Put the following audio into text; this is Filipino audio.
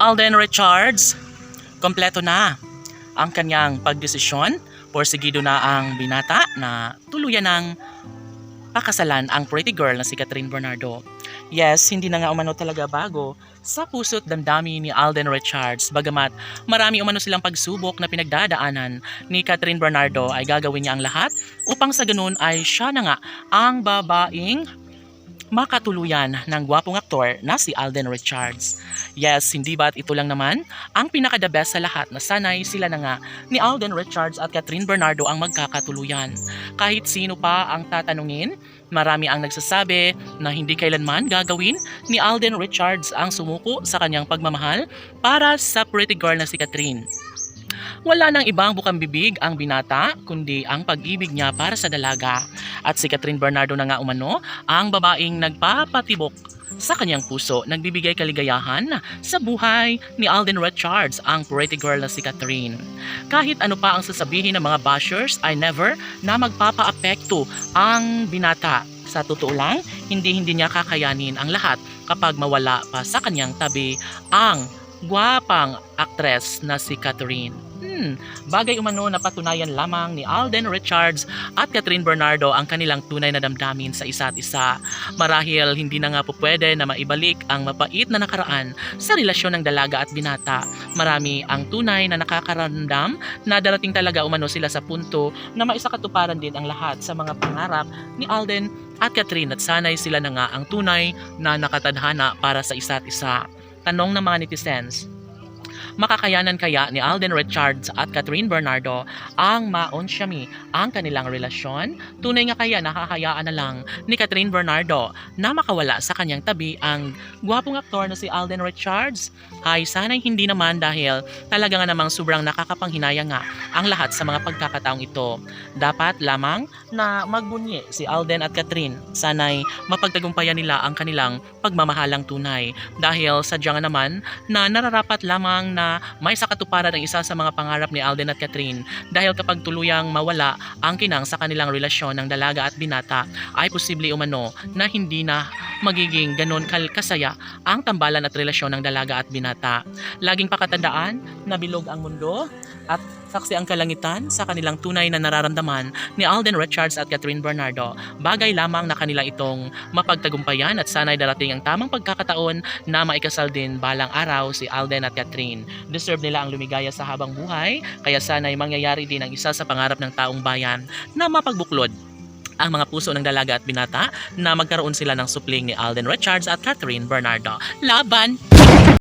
Alden Richards, kompleto na ang kanyang pagdesisyon. Porsigido na ang binata na tuluyan ng pakasalan ang pretty girl na si Catherine Bernardo. Yes, hindi na nga umano talaga bago sa puso't damdamin ni Alden Richards. Bagamat marami umano silang pagsubok na pinagdadaanan ni Catherine Bernardo, ay gagawin niya ang lahat upang sa ganun ay siya na nga ang babaeng makatuluyan ng gwapong aktor na si Alden Richards. Yes, hindi ba't ito lang naman ang pinaka-the best sa lahat na sanay sila na nga ni Alden Richards at Catherine Bernardo ang magkakatuluyan. Kahit sino pa ang tatanungin, marami ang nagsasabi na hindi kailanman gagawin ni Alden Richards ang sumuko sa kanyang pagmamahal para sa pretty girl na si Catherine. Wala nang ibang bukang bibig ang binata kundi ang pag-ibig niya para sa dalaga. At si Catherine Bernardo na nga umano ang babaeng nagpapatibok sa kanyang puso, nagbibigay kaligayahan sa buhay ni Alden Richards ang pretty girl na si Catherine. Kahit ano pa ang sasabihin ng mga bashers ay never na magpapa-apekto ang binata. Sa totoo lang, hindi niya kakayanin ang lahat kapag mawala pa sa kanyang tabi ang gwapang aktres na si Catherine. Bagay umano na patunayan lamang ni Alden Richards at Catherine Bernardo ang kanilang tunay na damdamin sa isa't isa. Marahil hindi na nga po pwede na maibalik ang mapait na nakaraan sa relasyon ng dalaga at binata. Marami ang tunay na nakakaramdam na darating talaga umano sila sa punto na maisakatuparan din ang lahat sa mga pangarap ni Alden at Catherine at sanay sila na nga ang tunay na nakatadhana para sa isa't isa. Tanong ng mga netizens, makakayanan kaya ni Alden Richards at Catherine Bernardo ang maonsyami ang kanilang relasyon? Tunay nga kaya nakakayaan na lang ni Catherine Bernardo na makawala sa kanyang tabi ang gwapong aktor na si Alden Richards? Ay sana'y hindi naman, dahil talaga nga namang sobrang nakakapanghinayang nga ang lahat sa mga pagkakataong ito. Dapat lamang na magbunyi si Alden at Catherine. Sana'y mapagtagumpayan nila ang kanilang pagmamahalang tunay, dahil sadya nga naman na nararapat lamang na may sakatuparan ang isa sa mga pangarap ni Alden at Catherine, dahil kapag tuluyang mawala ang kinang sa kanilang relasyon ng dalaga at binata, ay posible umano na hindi na magiging ganon kasaya ang tambalan at relasyon ng dalaga at binata. Laging pakatandaan na bilog ang mundo at saksi ang kalangitan sa kanilang tunay na nararamdaman ni Alden Richards at Catherine Bernardo. Bagay lamang na kanila itong mapagtagumpayan at sana'y darating ang tamang pagkakataon na maikasal din balang araw si Alden at Catherine. Deserve nila ang lumigaya sa habang buhay, kaya sana'y mangyayari din ang isa sa pangarap ng taong bayan na mapagbuklod ang mga puso ng dalaga at binata na magkaroon sila ng supling ni Alden Richards at Catherine Bernardo. Laban!